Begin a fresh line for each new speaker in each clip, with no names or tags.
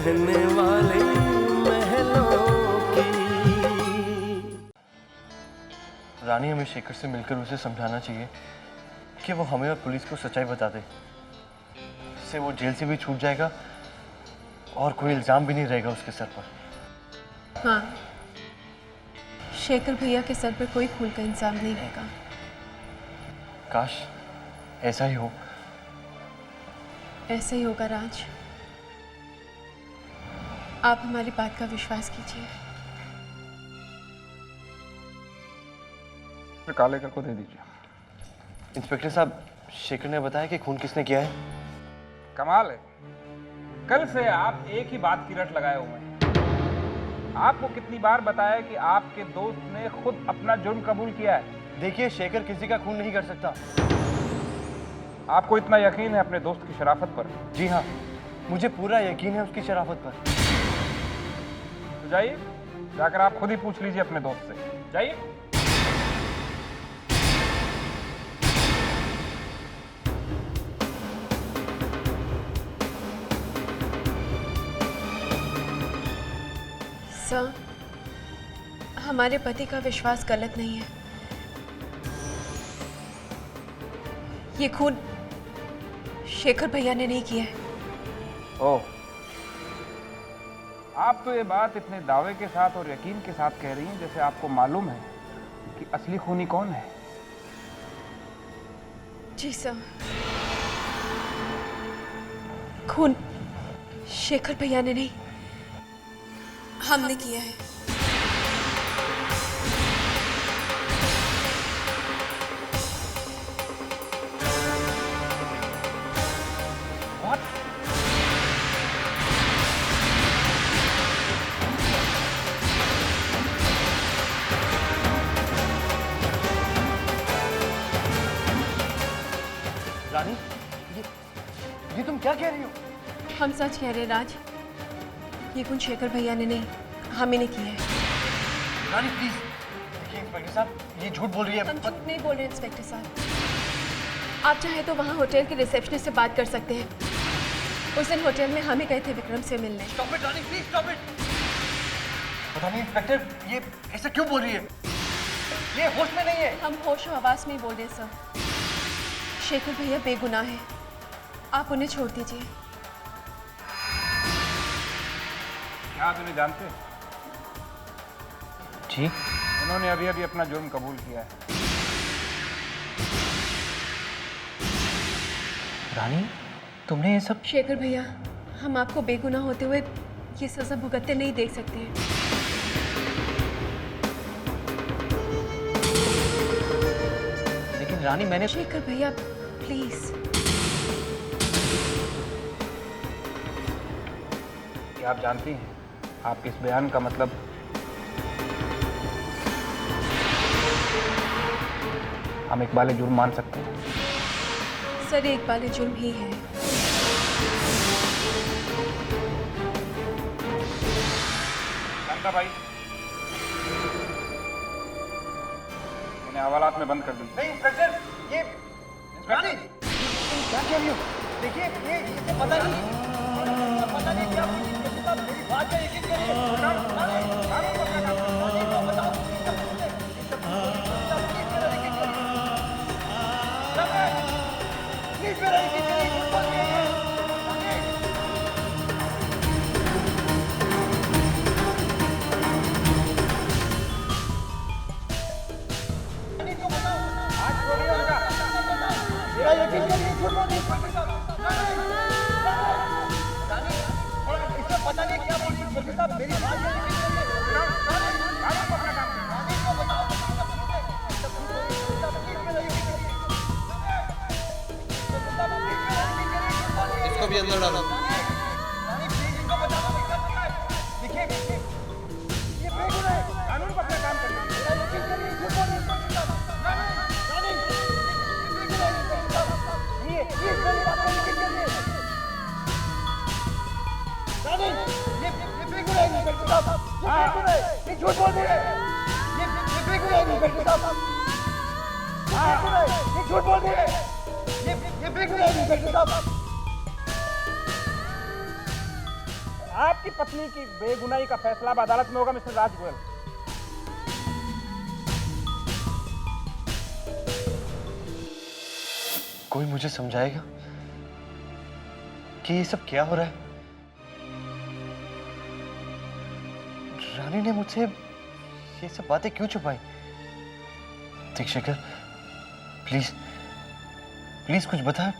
रहने वाली महलों की।
रानी, हमें शेखर से मिलकर उसे समझाना चाहिए कि वो हमें और पुलिस को सच्चाई बता दे। इससे वो जेल से भी छूट जाएगा और कोई इल्जाम भी नहीं रहेगा उसके सर पर।
हाँ, शेखर भैया के सर पर कोई खून का इल्जाम नहीं रहेगा।
काश ऐसा ही हो।
ऐसा ही होगा राज। आप हमारी बात का विश्वास कीजिए।
कालेकर को दे दीजिए।
इंस्पेक्टर साहब, शेखर ने बताया कि खून किसने किया है।
कमाल है, कल से आप एक ही बात की रट लगाए हुए हैं। आपको कितनी बार बताया कि आपके दोस्त ने खुद अपना जुर्म कबूल किया है।
देखिए, शेखर किसी का खून नहीं कर सकता।
आपको इतना यकीन है अपने दोस्त की शराफत पर?
जी हाँ, मुझे पूरा यकीन है उसकी शराफत पर।
तो जाइए, जाकर आप खुद ही पूछ लीजिए अपने दोस्त से। जाइए।
सर, हमारे पति का विश्वास गलत नहीं है। ये खून शेखर भैया ने नहीं किया है।
ओह, आप तो ये बात इतने दावे के साथ और यकीन के साथ कह रही हैं जैसे आपको मालूम है कि असली खूनी कौन है।
जी सर, खून शेखर भैया ने नहीं, हमने किया है।
रानी, ये तुम क्या कह रही हो?
हम सच कह रहे हैं राज, ये खून शेखर भैया ने नहीं, हमें ने किया है।
रानी प्लीज। देखिए इंस्पेक्टर साहब, ये झूठ बोल रही है।
हम झूठ नहीं बोल रहे इंस्पेक्टर साहब। आप चाहे तो वहाँ होटल के रिसेप्शनिस्ट से बात कर सकते हैं। उस दिन होटल में हम ही गए थे विक्रम से मिलने।
Stop it Rani, please stop it. पता नहीं इंस्पेक्टर, ये ऐसा क्यों बोल रही है? ये होश में नहीं है।
हम होशो हवास में ही बोल रहे हैं सर। शेखर भैया बेगुनाह है, आप उन्हें छोड़ दीजिए।
क्या आप इन्हें जानते हैं?
जी।
इन्होंने अभी अभी अपना जुर्म कबूल किया है।
रानी, तुमने ये सब?
शेखर भैया, हम आपको बेगुनाह होते हुए ये सजा भुगतते नहीं देख सकते हैं।
लेकिन रानी, मैंने...
शेखर भैया प्लीज।
क्या आप जानती हैं आपके इस बयान का मतलब? हम इकबाल जुर्म मान सकते हैं?
सर, एक बाले जुर्म ही है।
शांता भाई, इन्हें हवालात में बंद कर दी।
नहीं इंस्पेक्टर, ये... रानी, क्या कह रही हो? देखिए, ये इसे पता नहीं क्या मेरी बात का यकीन करिए।
इसको भी अंदर डालो।
कानून को अपना काम झूठ बोल रही है। ये बेगुनाह है इंस्पेक्टर साहब। आपकी पत्नी की बेगुनाही का फैसला अब अदालत में होगा मिस्टर राज गोयल।
कोई मुझे समझाएगा कि ये सब क्या हो रहा है? रानी ने मुझसे ये सब बातें क्यों छुपाई? दीक्षिकर, प्लीज प्लीज कुछ बता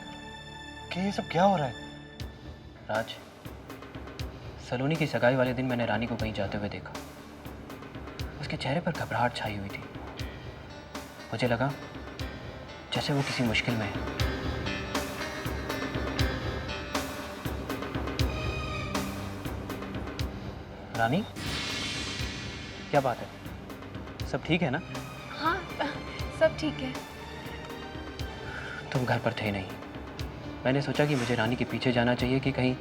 कि ये सब क्या हो रहा है?
राज, सलोनी की सगाई वाले दिन मैंने रानी को कहीं जाते हुए देखा। उसके चेहरे पर घबराहट छाई हुई थी। मुझे लगा जैसे वो किसी मुश्किल में है। रानी, क्या बात है? सब ठीक है ना?
हाँ, सब ठीक है।
तुम घर पर थे नहीं। मैंने सोचा कि मुझे रानी के पीछे जाना चाहिए कि कहीं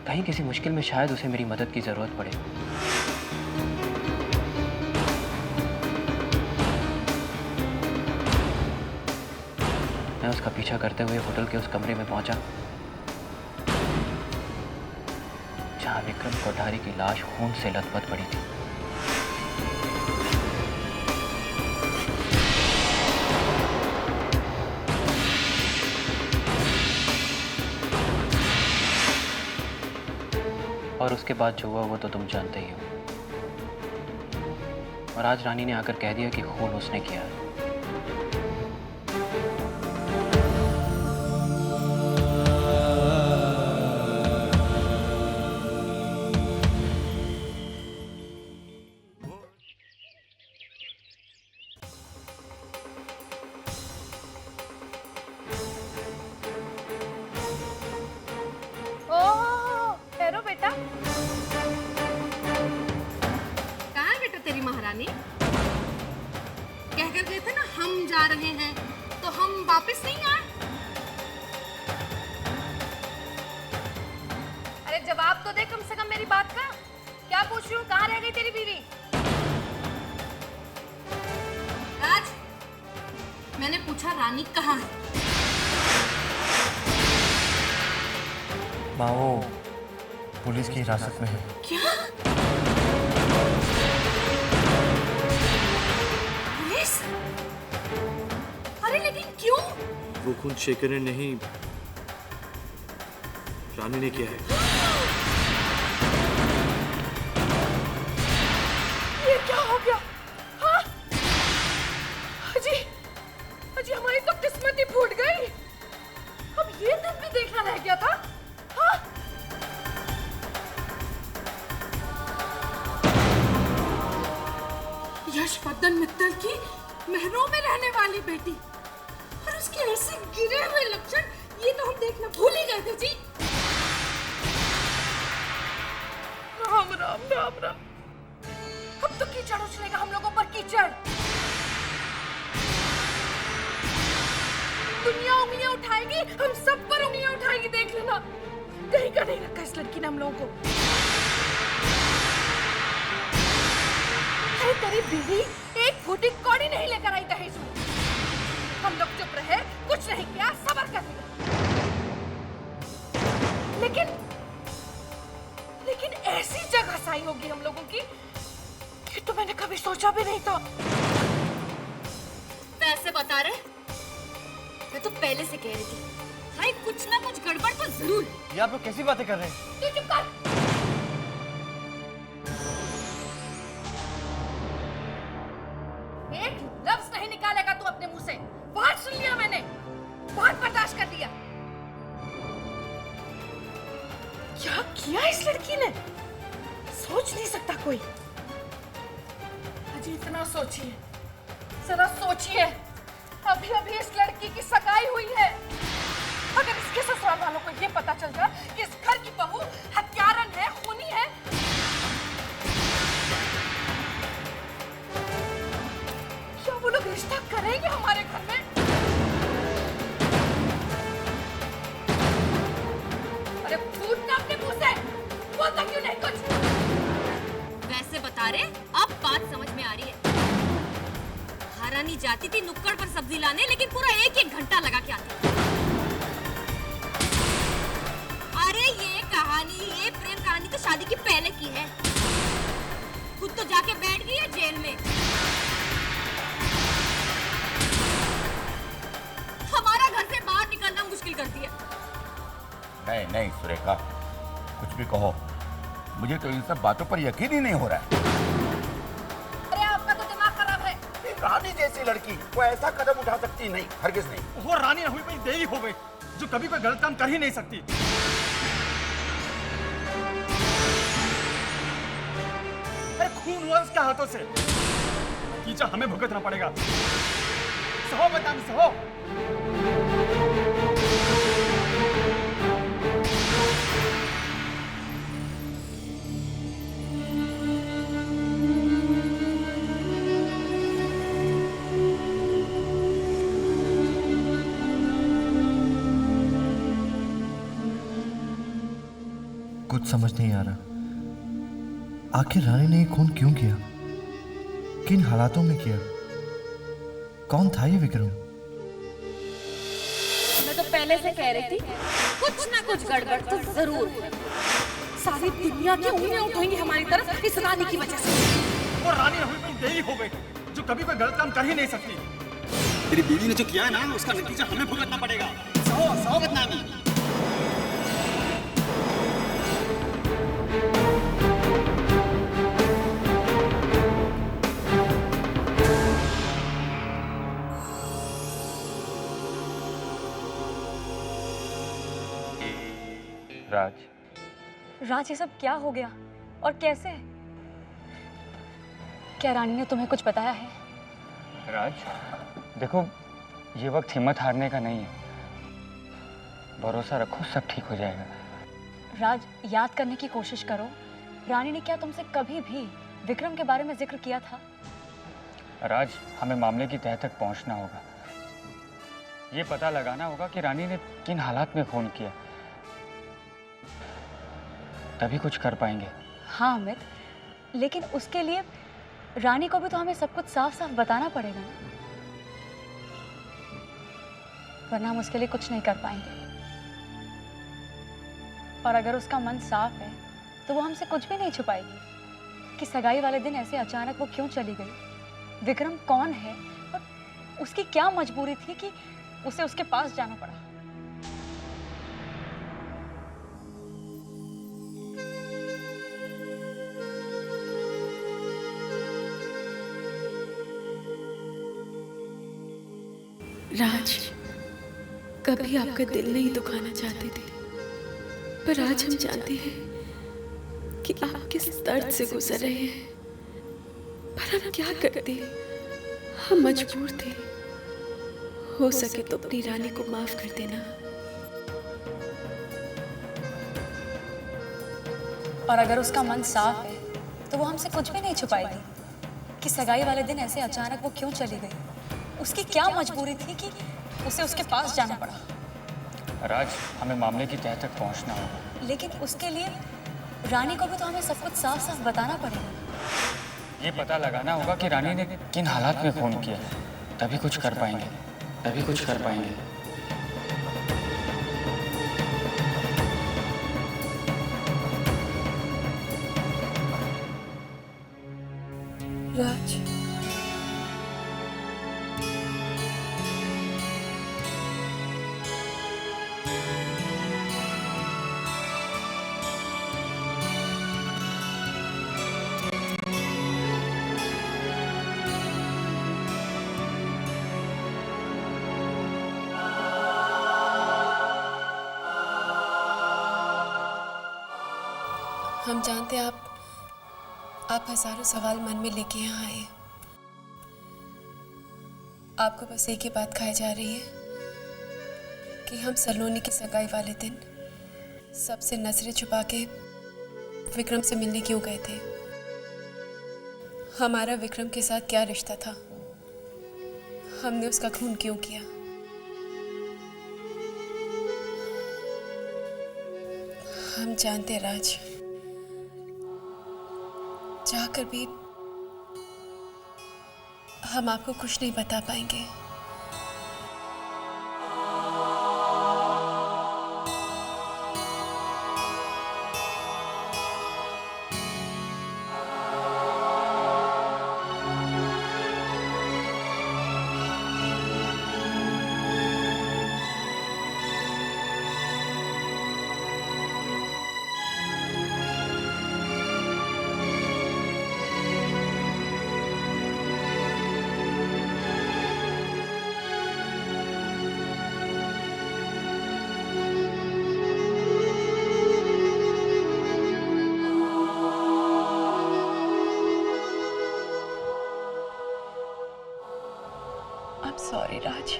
कहीं किसी मुश्किल में शायद उसे मेरी मदद की ज़रूरत पड़े। मैं उसका पीछा करते हुए होटल के उस कमरे में पहुंचा जहां विक्रम कोठारी की लाश खून से लथपथ पड़ी थी। और उसके बाद जो हुआ वो तो तुम जानते ही हो। और आज रानी ने आकर कह दिया कि खून उसने किया है।
ठहरो बेटा।
कहाँ है बेटा तेरी महारानी? कहकर गए थे ना हम जा रहे हैं, तो हम वापस नहीं आए।
अरे जवाब तो दे कम से कम मेरी बात का। क्या पूछ रही हूँ, कहाँ रह गई तेरी बीवी?
राज, मैंने पूछा रानी कहाँ है?
माँ, वो पुलिस की हिरासत में है।
क्या? पुलिस? अरे लेकिन क्यों?
वो खून शेखर ने नहीं, रानी ने किया है।
ये क्या हो गया? हाँ? अजी, अजी हमारी तो किस्मत ही फूट गई। अब ये दिन भी देखना रह गया था। हाँ?
यशवर्धन मित्तल की महरों में रहने वाली बेटी और उसके ऐसे गिरे हुए लक्षण, ये तो हम देखना भूल ही गए थे जी।
राम राम राम राम। अब तो कीचड़ उछलेगा हम लोगों पर, कीचड़। दुनिया उंगलियां उठाएगी, हम सब पर उंगलियां उठाएगी, देख लेना। कहीं का नहीं रखा इस लड़की ने हम लोगों को। अरे तेरी बीवी एक फूटी कौड़ी नहीं लेकर आई दहेज में। हम लोग चुप रहे, कुछ नहीं किया, सब्र कर लिया। लेकिन ऐसी जगह साई होगी हम लोगों की, ये तो मैंने कभी सोचा भी नहीं था।
वैसे बता रहे, मैं तो पहले से कह रही थी भाई, कुछ ना कुछ गड़बड़ तो जरूर।
ये आप लोग कैसी बातें कर रहे हैं?
तू चुप कर। एक लफ्ज नहीं निकालेगा तू अपने मुंह से। बहुत सुन लिया मैंने, बहुत बर्दाश्त कर लिया। क्या किया इस लड़की ने, सोच नहीं सकता कोई। अजी इतना सोचिए, जरा सोचिए। अभी अभी इस लड़की की सगाई हुई है। अगर इसके ससुराल वालों को ये पता चल जाए कि इस घर की बहू हत्यारन है, खूनी है, क्या वो लोग रिश्ता करेंगे हमारे घर में? अरे फूटना अपने मुंह से, बोलता क्यों नहीं कुछ?
वैसे बता रहे, अब बात समझ में आ रही है। महारानी जाती थी नुक्कड़ पर सब्जी लाने, लेकिन पूरा एक घंटा लगा के आती। अरे ये प्रेम कहानी शादी की पहले की है। खुद तो जाके बैठ गई है जेल में। हमारा घर से बाहर निकलना मुश्किल कर दिया।
नहीं नहीं सुरेखा, कुछ भी कहो, मुझे तो इन सब बातों पर यकीन ही नहीं हो रहा है।
अरे आपका तो दिमाग खराब है।
रानी जैसी लड़की वो ऐसा कदम उठा सकती नहीं, हरगिज नहीं।
वो रानी हुई कोई देवी हो गई जो कभी कोई गलत काम कर ही नहीं सकती। अरे खून हुआ उसके हाथों से, कीचड़ हमें भुगतना पड़ेगा। सहो बदनाम सहो। कुछ समझ नहीं आ रहा, आखिर रानी ने ये खून क्यों किया, किन हालातों में किया, कौन था ये विक्रम?
मैं तो पहले से कह रही थी कुछ ना कुछ गड़बड़ तो जरूर है। सारी दुनिया की उंगलियां उठाएंगी हमारी तरफ इस रानी की वजह से।
वो रानी हुई कोई देवी हो गई जो कभी कोई गलत काम कर ही नहीं सकती।
तेरी बीवी ने जो किया है ना, उसका नतीजा हमें भुगतना पड़ेगा। सहो सहो बदनामी।
राज, ये सब क्या हो गया और कैसे? क्या रानी ने तुम्हें कुछ बताया है?
राज, देखो ये वक्त हिम्मत हारने का नहीं है। भरोसा रखो, सब ठीक हो जाएगा।
राज, याद करने की कोशिश करो, रानी ने क्या तुमसे कभी भी विक्रम के बारे में जिक्र किया था?
राज, हमें मामले की तह तक पहुंचना होगा। ये पता लगाना होगा कि रानी ने किन हालात में खून किया, तभी कुछ कर पाएंगे।
हाँ अमित, लेकिन उसके लिए रानी को भी तो हमें सब कुछ साफ साफ बताना पड़ेगा ना, वरना हम उसके लिए कुछ नहीं कर पाएंगे। और अगर उसका मन साफ है तो वो हमसे कुछ भी नहीं छुपाएगी कि सगाई वाले दिन ऐसे अचानक वो क्यों चली गई, विक्रम कौन है और उसकी क्या मजबूरी थी कि उसे उसके पास जाना पड़ा।
राज, कभी आपका दिल नहीं दुखाना चाहते थे, पर आज हम जानते हैं कि आप किस दर्द से गुजर रहे हैं। पर हम क्या करते, हम मजबूर थे। हो सके तो अपनी रानी को माफ कर देना।
और अगर उसका मन साफ है तो वो हमसे कुछ भी नहीं छुपाएगी कि सगाई वाले दिन ऐसे अचानक वो क्यों चली गई, उसकी क्या मजबूरी थी कि उसे उसके पास जाना पड़ा।
राज, हमें मामले की तह तक पहुंचना होगा।
लेकिन उसके लिए रानी को भी तो हमें सब कुछ साफ साफ बताना पड़ेगा।
ये पता लगाना होगा कि रानी ने किन हालात में खून किया, तभी कुछ कर पाएंगे, तभी कुछ कर पाएंगे।
राज, हम जानते हैं आप हजारों सवाल मन में लेके यहाँ आए। आपको बस एक ही बात खाई जा रही है कि हम सलोनी की सगाई वाले दिन सबसे नजरें छुपा के विक्रम से मिलने क्यों गए थे। हमारा विक्रम के साथ क्या रिश्ता था, हमने उसका खून क्यों किया। हम जानते राज, चाहकर भी हम आपको कुछ नहीं बता पाएंगे। राज।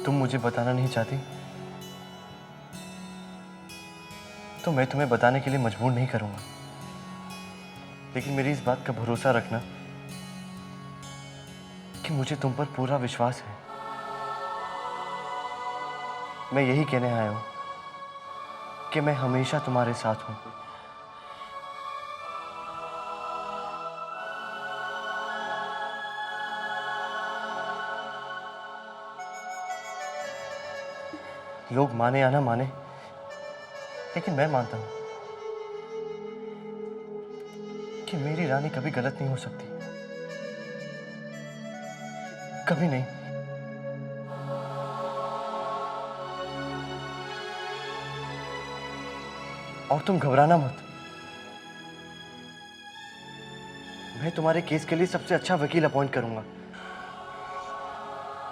तुम मुझे बताना नहीं चाहती तो मैं तुम्हें बताने के लिए मजबूर नहीं करूंगा, लेकिन मेरी इस बात का भरोसा रखना कि मुझे तुम पर पूरा विश्वास है। मैं यही कहने आया हूं कि मैं हमेशा तुम्हारे साथ हूं। लोग माने या ना माने, लेकिन मैं मानता हूं कि मेरी रानी कभी गलत नहीं हो सकती, कभी नहीं। और तुम घबराना मत, मैं तुम्हारे केस के लिए सबसे अच्छा वकील अपॉइंट करूंगा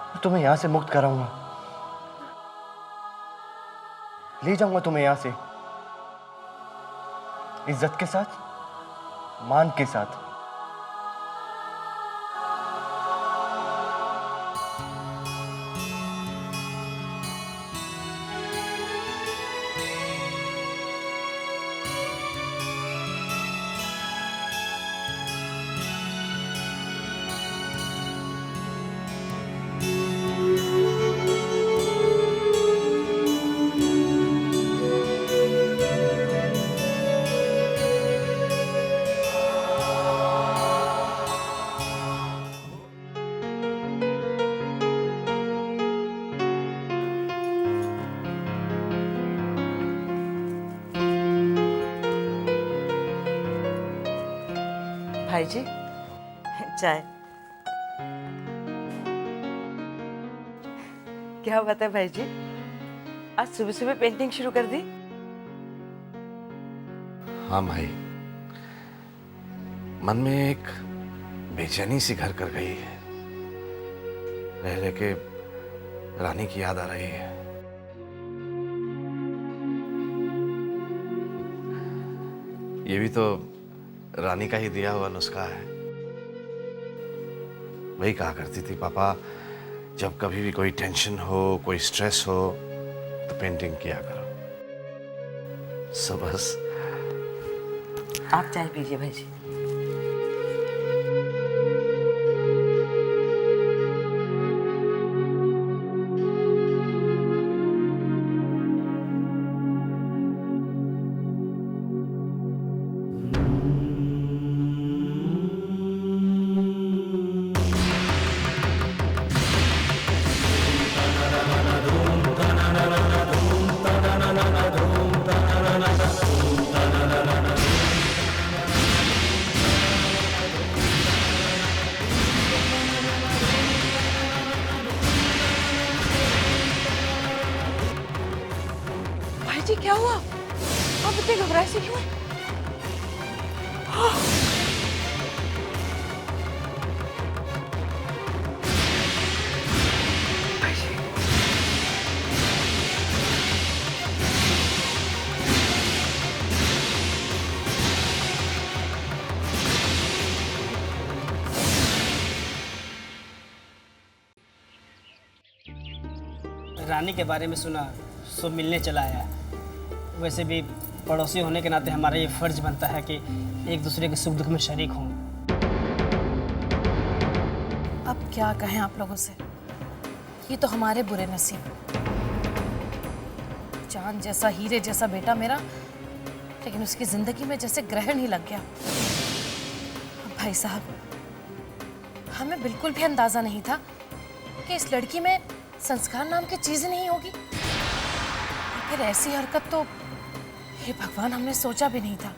और तुम्हें यहां से मुक्त कराऊंगा, ले जाऊंगा तुम्हें यहां से इज्जत के साथ, मान के साथ।
भाई जी चाय। क्या बात है भाई जी, आज सुबह सुबह पेंटिंग शुरू कर दी?
हाँ भाई, मन में एक बेचैनी सी घर कर गई है। रह रह के रानी की याद आ रही है। ये भी तो रानी का ही दिया हुआ नुस्खा है। वही कहा करती थी, पापा जब कभी भी कोई टेंशन हो, कोई स्ट्रेस हो तो पेंटिंग किया करो। सो बस।
आप चाय पीजिए भाई जी।
जी क्या हुआ? आप इतने घबराए से क्यों हैं?
रानी के बारे में सुना, सो मिलने चला आया। वैसे भी पड़ोसी होने के नाते हमारा ये फर्ज बनता है कि एक दूसरे के सुख दुख में शरीक हों।
अब क्या कहें आप लोगों से, ये तो हमारे बुरे नसीब। चांद जैसा, हीरे जैसा बेटा मेरा, लेकिन उसकी जिंदगी में जैसे ग्रहण ही लग गया। भाई साहब, हमें बिल्कुल भी अंदाजा नहीं था कि इस लड़की में संस्कार नाम की चीज नहीं होगी। फिर ऐसी हरकत तो हे भगवान, हमने सोचा भी नहीं था।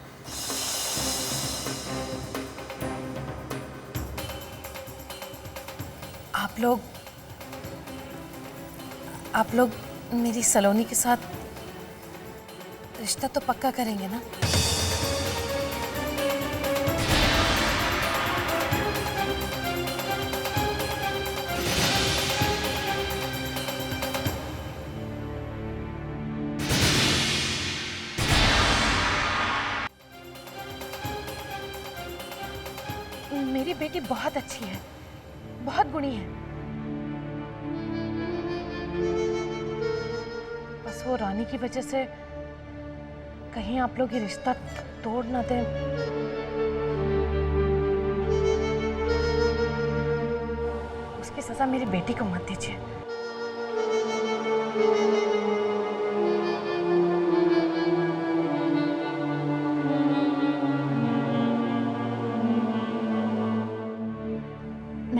आप लोग मेरी सलोनी के साथ रिश्ता तो पक्का करेंगे ना? मेरी बेटी बहुत अच्छी है, बहुत गुणी है। बस वो रानी की वजह से कहीं आप लोग ये रिश्ता तोड़ ना दें। उसकी सजा मेरी बेटी को मत दीजिए।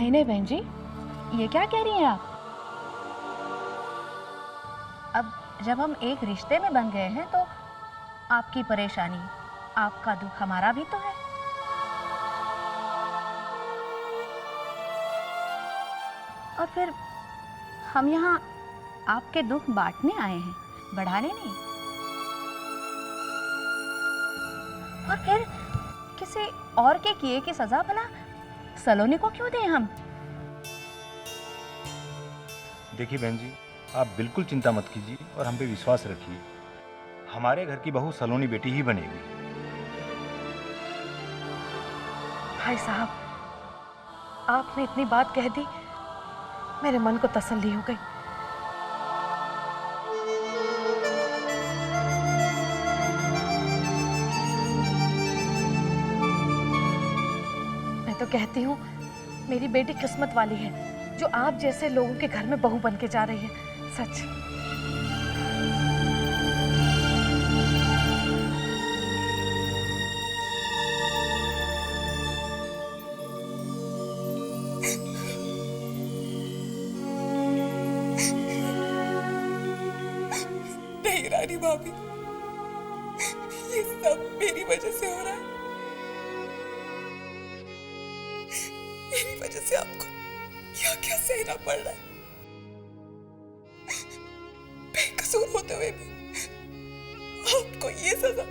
नहीं बहन जी, ये क्या कह रही हैं आप? अब जब हम एक रिश्ते में बन गए हैं तो आपकी परेशानी, आपका दुख हमारा भी तो है। और फिर हम यहाँ आपके दुख बांटने आए हैं, बढ़ाने नहीं। और फिर किसी और के किए की सजा भला सलोनी को क्यों दें हम?
देखिए बहन जी, आप बिल्कुल चिंता मत कीजिए और हम पे विश्वास रखिए। हमारे घर की बहू सलोनी बेटी ही बनेगी।
भाई साहब, आपने इतनी बात कह दी, मेरे मन को तसल्ली हो गई। मैं तो कहती हूँ मेरी बेटी किस्मत वाली है जो आप जैसे लोगों के घर में बहू बन के जा रही है। सच।
नहीं रानी भाभी, ये सब मेरी वजह से हो रहा है। मेरी वजह से आपको क्या क्या सहना पड़ रहा है। बेकसूर होते हुए भी आपको ये सजा।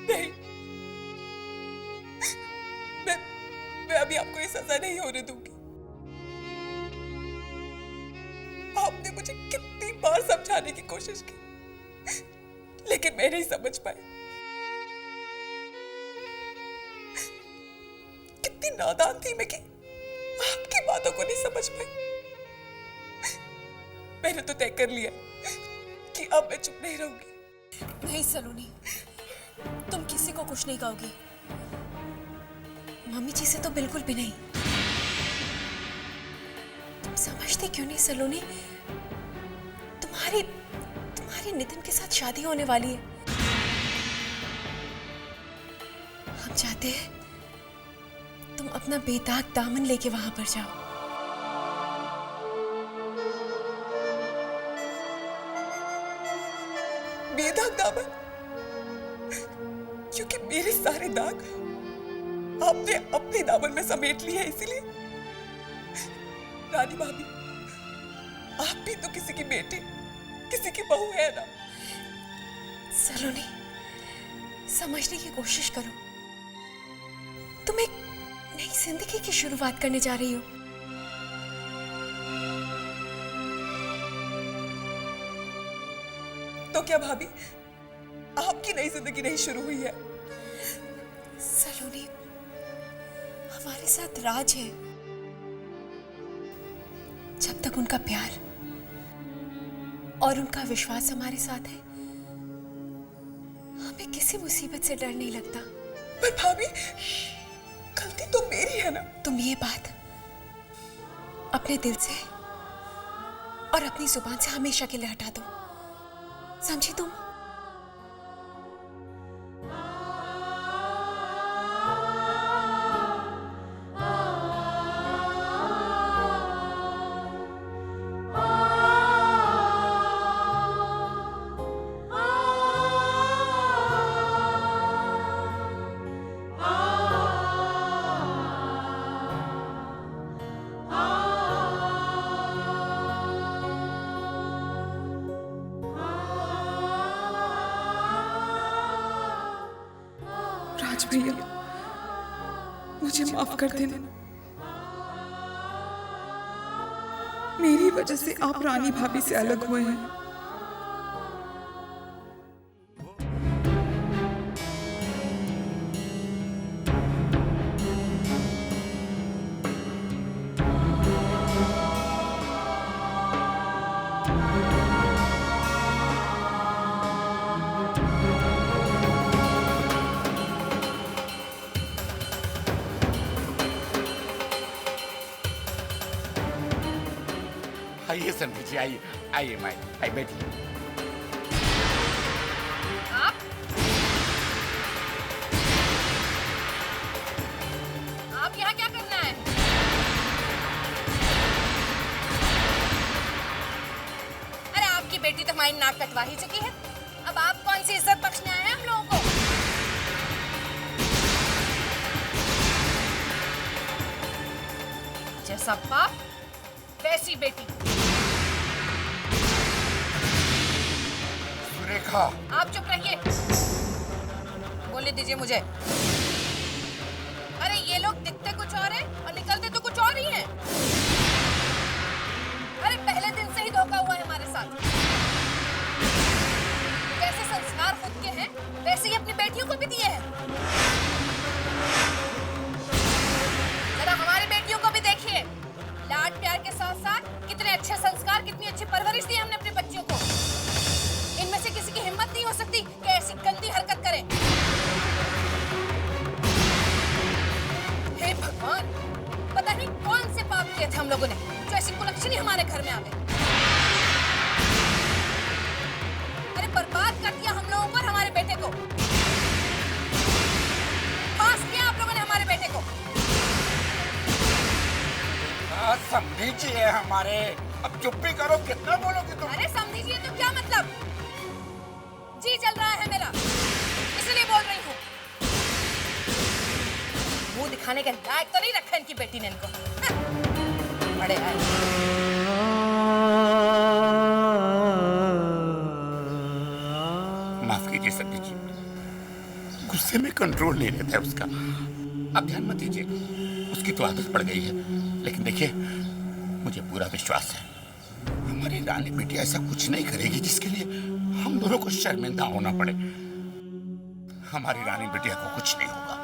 नहीं, मैं अभी आपको ये सजा नहीं होने दूंगी। आपने मुझे कितनी बार समझाने की कोशिश की, लेकिन मैं नहीं समझ पाई। कितनी नादान थी मैं कि आपकी बातों को नहीं समझ पाई। मैंने तो तय कर लिया कि अब मैं चुप नहीं रहूंगी।
नहीं सलोनी, तुम किसी को कुछ नहीं कहोगी। मम्मी जी से तो बिल्कुल भी नहीं। तुम समझती क्यों नहीं सलोनी? तुम्हारी नितिन के साथ शादी होने वाली है। हम चाहते हैं तुम अपना बेदाग दामन लेके वहां पर जाओ।
बेदाग दामन? क्योंकि मेरे सारे दाग आपने अपने दामन में समेट लिए, इसीलिए। रानी भाभी, आप भी तो किसी की बेटी, किसी की बहू है ना।
सलोनी, समझने की कोशिश करो। तुम एक नई जिंदगी की शुरुआत करने जा रही हो।
तो क्या भाभी, आपकी नई जिंदगी नहीं शुरू हुई है?
सलोनी, हमारे साथ राज है। जब तक उनका प्यार और उनका विश्वास हमारे साथ है, हमें किसी मुसीबत से डर नहीं लगता।
पर भाभी, गलती तो मेरी है ना।
तुम ये बात अपने दिल से और अपनी जुबान से हमेशा के लिए हटा दो, समझी तुम?
राज भैया, मुझे माफ कर देना। मेरी वजह से आप रानी भाभी से अलग हुए हैं।
आइए समधी जी, आइए आइए माई, आइए बैठिए।
आप यहाँ क्या करना है? अरे आपकी बेटी तो हमारी नाक कटवा ही चुकी है, अब आप कौन सी इज्जत बख्शने आए हैं हम लोगों को? जैसा बाप वैसी बेटी।
सुरेखा,
आप चुप रहिए, बोलने दीजिए मुझे। अरे ये लोग दिखते कुछ और हैं और निकलते तो कुछ और ही हैं। अरे पहले दिन से ही धोखा हुआ है हमारे साथ। जैसे संस्कार खुद के हैं वैसे ही अपनी बेटियों को भी दिए हैं। जरा हमारी बेटियों को भी देखिए, लाड प्यार के साथ साथ कितने अच्छे संस्कार, कितनी अच्छी परवरिश दी हमने अपनी बच्चियों को। इनमें से किसी की हिम्मत नहीं हो सकती कि ऐसी गंदी हरकत करे। हे भगवान, पता नहीं कौन से पाप किए थे हम लोगों ने जो ऐसी कुलक्षणी हमारे घर में आ गई। अरे बर्बाद कर दिया हम लोगों पर हमारे बेटे को। पास किया आप लोगों ने हमारे बेटे को।
समझिए हमारे, अब चुप भी करो, कितना बोलोगे तुम?
अरे समझिए तो क्या मतलब? जी चल रहा है मेरा, इसलिए बोल रही हूँ। मुंह दिखाने के लायक तो नहीं रखा इनकी बेटी ने इनको। बड़े आए।
माफ कीजिए सब्जी जी, गुस्से में कंट्रोल नहीं रहता है उसका। अब ध्यान मत दीजिए, उसकी तो आदत पड़ गई है। लेकिन देखिए, मुझे पूरा विश्वास है हमारी रानी बेटी ऐसा कुछ नहीं करेगी जिसके लिए हम दोनों को शर्मिंदा होना पड़े। हमारी रानी बेटिया को कुछ नहीं होगा।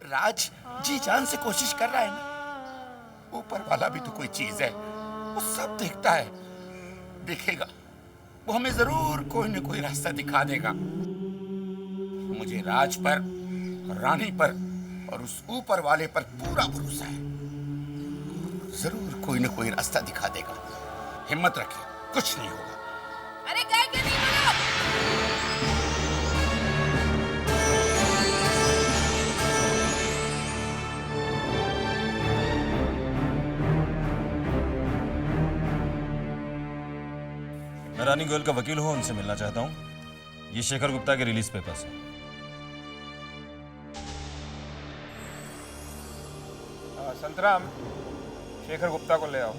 राज जी जान से कोशिश कर रहा है ना, ऊपर वाला भी तो कोई चीज है, वो सब देखता है, देखेगा, वो हमें जरूर कोई न कोई रास्ता दिखा देगा। मुझे राज पर, रानी पर और उस ऊपर वाले पर पूरा भरोसा है, जरूर कोई न कोई रास्ता दिखा देगा। हिम्मत रखिए, कुछ नहीं होगा।
अरे गए क्यों नहीं बोलो?
मैं रानी गोयल का वकील हूं, उनसे मिलना चाहता हूं। ये शेखर गुप्ता के रिलीज पेपर्स हैं।
संतराम, शेखर गुप्ता को ले आओ।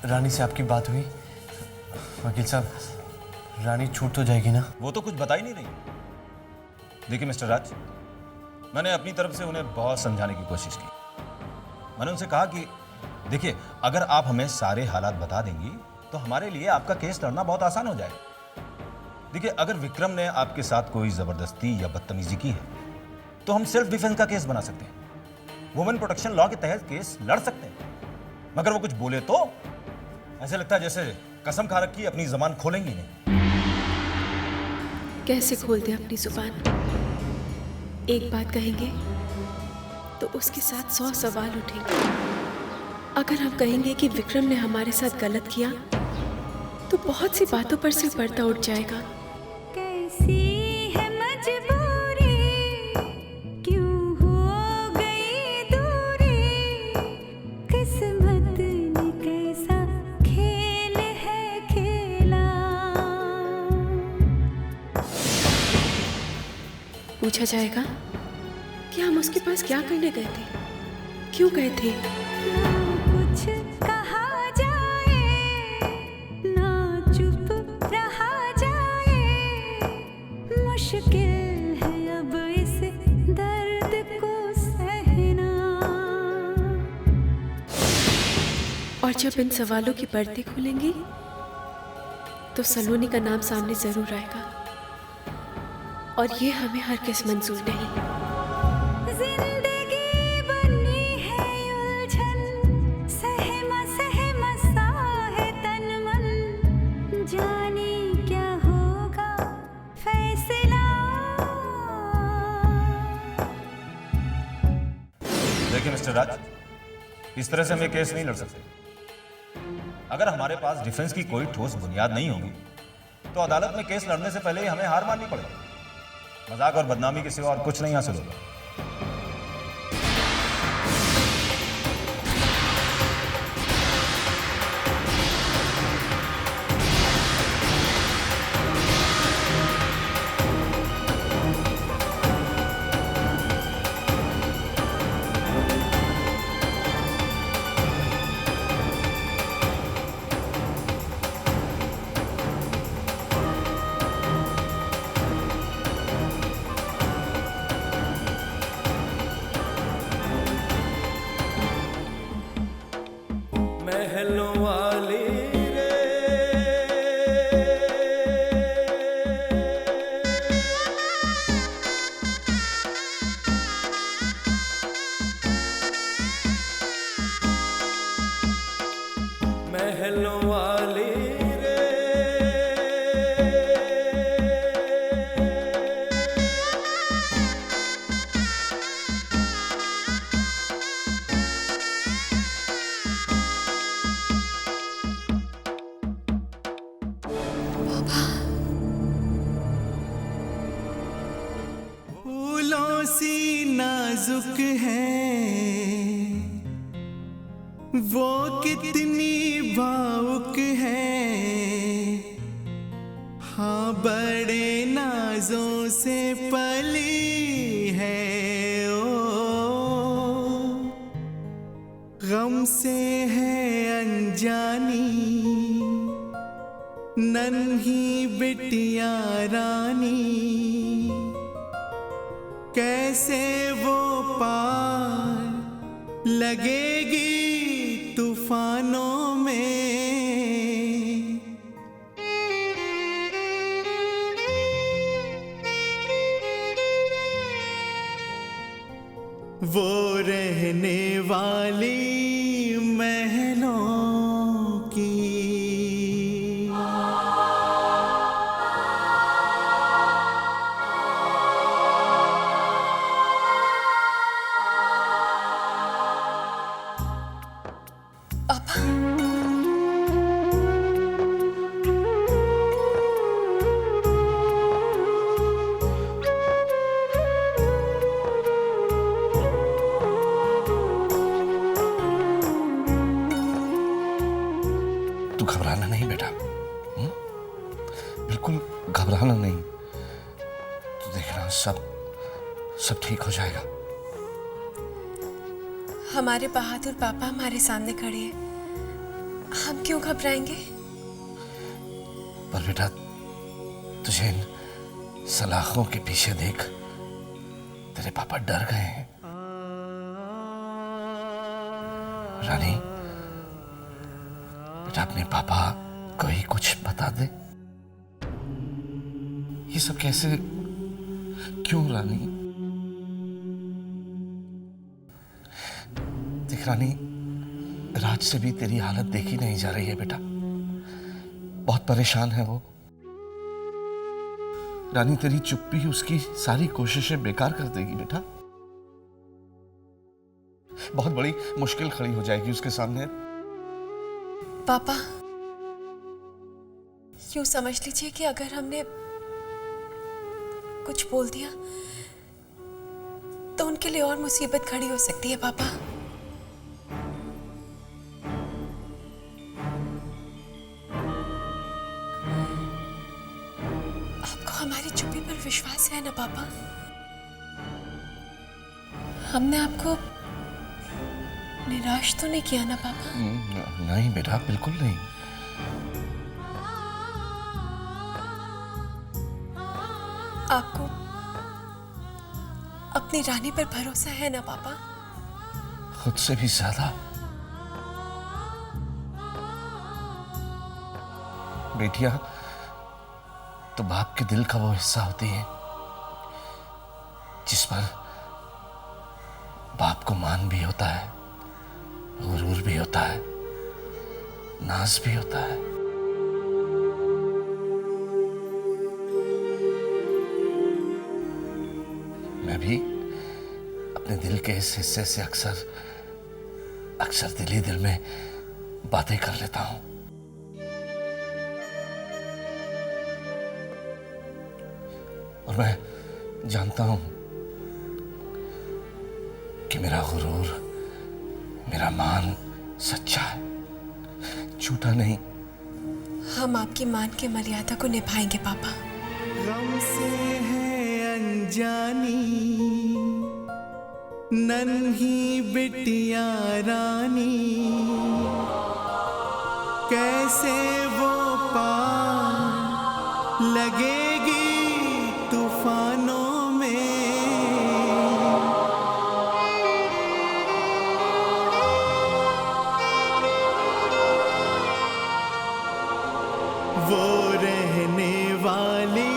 रानी से आपकी बात हुई? वकील साहब, रानी छूट तो जाएगी ना?
वो तो कुछ बता ही नहीं रही। देखिए मिस्टर राज, मैंने अपनी तरफ से उन्हें बहुत समझाने की कोशिश की। मैंने उनसे कहा कि देखिए, अगर आप हमें सारे हालात बता देंगी तो हमारे लिए आपका केस लड़ना बहुत आसान हो जाएगा। देखिए, अगर विक्रम ने आपके साथ कोई जबरदस्ती या बदतमीजी की है तो हम सेल्फ डिफेंस का केस बना सकते हैं, वुमेन प्रोटेक्शन लॉ के तहत केस लड़ सकते हैं। मगर वो कुछ बोले तो ऐसे लगता है जैसे कसम खा रखी अपनी जबान खोलेंगी नहीं।
कैसे खोलते अपनी जुबान? एक बात कहेंगे तो उसके साथ 100 सवाल उठेंगे। अगर हम कहेंगे कि विक्रम ने हमारे साथ गलत किया तो बहुत सी बातों पर से पर्दा उठ जाएगा।
कैसी है मजबूरी, क्यों हो गई दूरी, किस्मत ने कैसा खेल है खेला।
पूछा जाएगा कि हम उसके पास क्या करने गए थे, क्यों गए थे।
कुछ कहा जाए ना चुप रहा जाए, मुश्किल है अब इस दर्द को सहना।
और जब इन सवालों की पर्दे खुलेंगी तो सलोनी का नाम सामने जरूर आएगा, और ये हमें हरगिज़ मंजूर नहीं।
जिंदगी बनी है उलझन, सहमा सहमा सा है तन मन, जाने क्या होगा फैसला।
देखिए मिस्टर राज, इस तरह से हम ये केस नहीं लड़ सकते। अगर हमारे पास डिफेंस की कोई ठोस बुनियाद नहीं होगी तो अदालत में केस लड़ने से पहले ही हमें हार माननी पड़ेगी। मजाक और बदनामी के सिवा और कुछ नहीं हासिल होगा।
महलों वाली रे, महलों वाली रे,
फूलों सी नाजुक है वो, कितनी भावुक है, हाँ बड़े नाजों से पली है ओ, गम से है अनजानी नन्ही बिटिया रानी, कैसे वो पार लगेगी तूफानों में। वो रहने वाली महलों की।
तू घबराना नहीं बेटा, बिल्कुल घबराना नहीं। तू देखना सब ठीक हो जाएगा।
हमारे बहादुर पापा हमारे सामने खड़े हैं, हम क्यों घबराएंगे।
पर बेटा तुझे इन सलाखों के पीछे देख तेरे पापा डर गए हैं। रानी बेटा अपने पापा को ही कुछ बता दे। ये सब कैसे, क्यों रानी? देख रानी, राज से भी तेरी हालत देखी नहीं जा रही है बेटा, बहुत परेशान है वो। रानी तेरी चुप्पी उसकी सारी कोशिशें बेकार कर देगी बेटा। बहुत बड़ी मुश्किल खड़ी हो जाएगी उसके सामने।
पापा, यूं समझ लीजिए कि अगर हमने कुछ बोल दिया तो उनके लिए और मुसीबत खड़ी हो सकती है। पापा, आपको हमारी चुप्पी पर विश्वास है ना पापा? हमने आपको निराश तो नहीं किया ना पापा?
नहीं बेटा, बिल्कुल नहीं।
आपको अपनी रानी पर भरोसा है ना पापा?
खुद से भी ज्यादा। बेटियां तो बाप के दिल का वो हिस्सा होती है जिस पर बाप को मान भी होता है, गुरूर भी होता है, नाज भी होता है। मैं भी अपने दिल के इस हिस्से से अक्सर दिल ही दिल में बातें कर लेता हूं। और मैं जानता हूं कि मेरा गुरूर, मेरा मान सच्चा है, झूठा नहीं।
हम आपकी मान की मर्यादा को निभाएंगे पापा।
गम से है अनजानी नन्ही बिटिया रानी, कैसे वो पार लगेगी तूफानों में। वो रहने वाली